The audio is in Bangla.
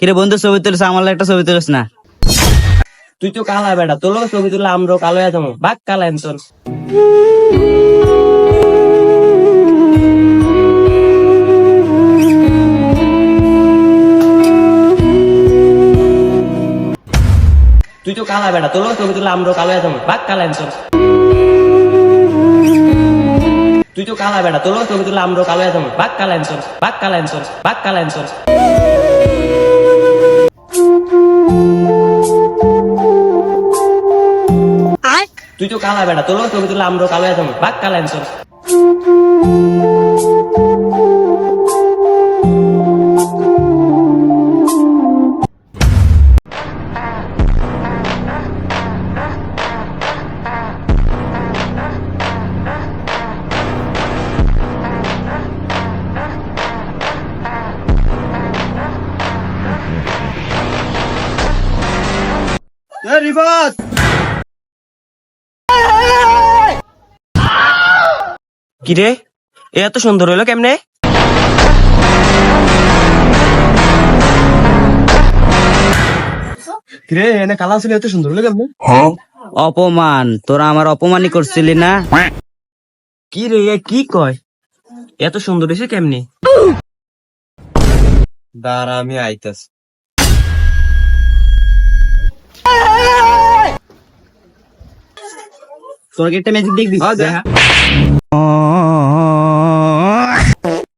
কিরে বন্ধু ছবি তুলিস, আমার একটা ছবি তুলিস না? তুই তো কালা বেটা, তোর লগে ছবি তুললে আমরাও কালো হয়ে যাবো। বাঘ কালা এনতন। তুই তো কালা বেটা, তোর লগে ছবি তুললে আমরাও কালো হয়ে যাবো। বাঘ কালা এনতন। তুই তো কালা বেটা, তোর লগে ছবি তুললে আমরাও কালো হয়ে যাবো। বাঘ কালা এনতন। বাঘ কালা এনতন। বাঘ কালা এনতন। তুই তো কালা বেটা, তোর লগে ছবি তুললে আমরাও কালো হয়ে যাবো। বাঘ কালা এনতন। রিফাত, কিরে এ এত সুন্দর হইলো কেমনে? কিরে এনে কালা ছিল এত সুন্দর হলো কেমন? অপমান, তোরা আমার অপমানই করছিলি না? কি রে এ কি কয়? এত সুন্দর হয়েছে কেমনে? দাঁড়া আমি আইতাস। তোর কি একটা ম্যাজিক দেখবি? দেখা।